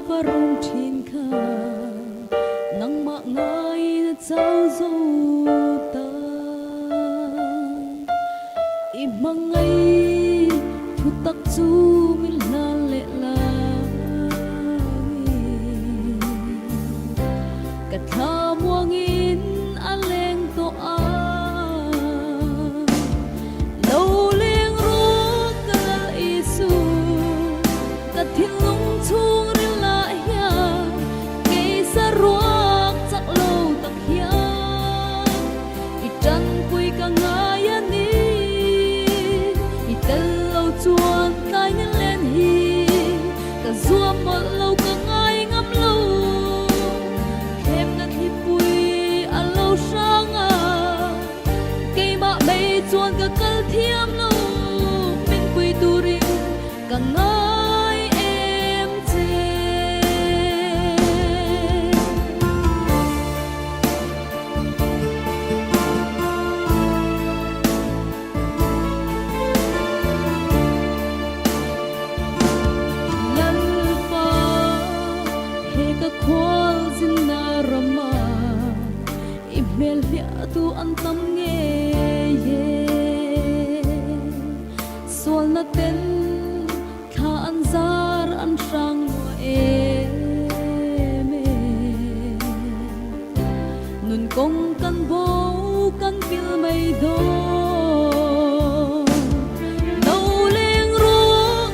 và rung thiên kha nắng mạ ngài trao dấu ta im mang ngay thu tắc chu min la lệ la cả tha muang in a leng to a lâu leng ru cả isu cả thiên lung chung rin la ya cây sa ruak chắc lâu tak ya i trăng quỳ cả ngài ni i tel lâu chuan tai nhân lên hi cả zuam một lâu cả ngài ngắm lâu thêm ngắt hi pui a lâu sang a cây mạ bay chuan cả kal thiam lâu min quỳ tu rin cả ngài em chê lal fa he ka khwal zin na rama imel lia tu an tam nge ye sol na ten kha an zar an sang em nun kong kan bo kan pil mai do lâu leng ru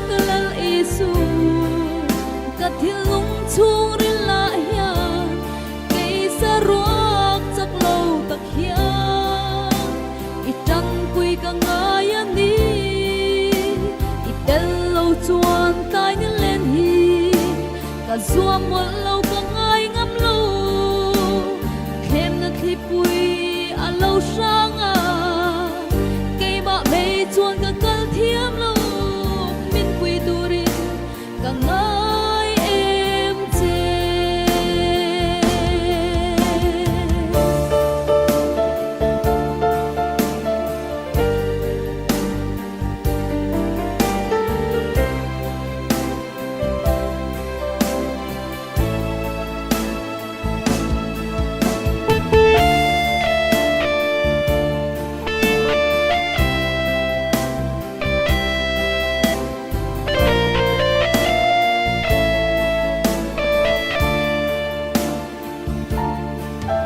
ka lal isu ka thil lung chung rin la ya cây sa ruak chắc lâu tak ya i trăng quy ka ngài ni i tel lâu chuan tai nhân lên hi cả zuam một lâu ka ngài ngắm lâu thêm ngắt hi pui a lâu sang a cây mạ bay chuan cả kal thiam lâu min quy tu rin cả ngài em chê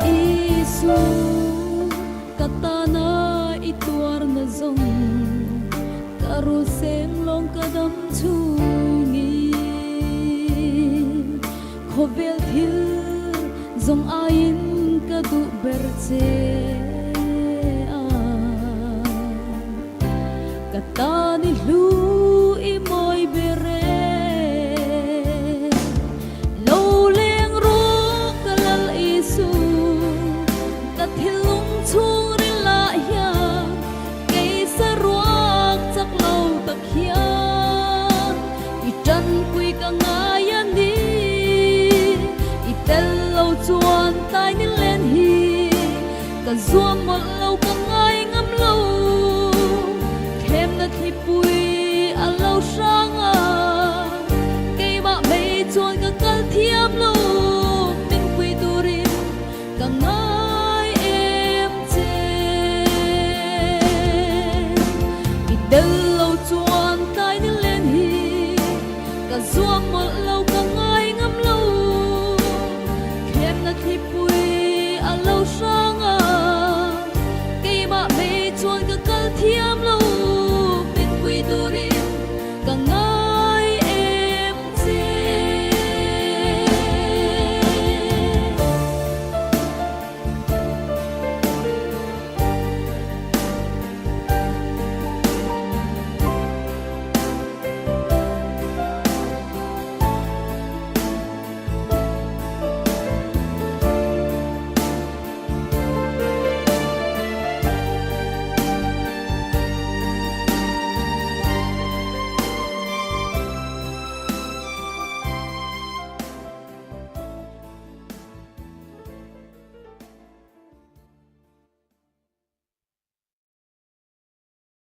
isu katana ituar na zong karusem long kadam chungi khovel thil zong ain kadu berche a katani lu i moi bere lâu leng ru kalal isu ka thil lung chung rin la ya cây sa ruak chắc lâu tak ya i trăng quy ka ngài ni i tel lâu chuan tai nhân lên hi cả zuam một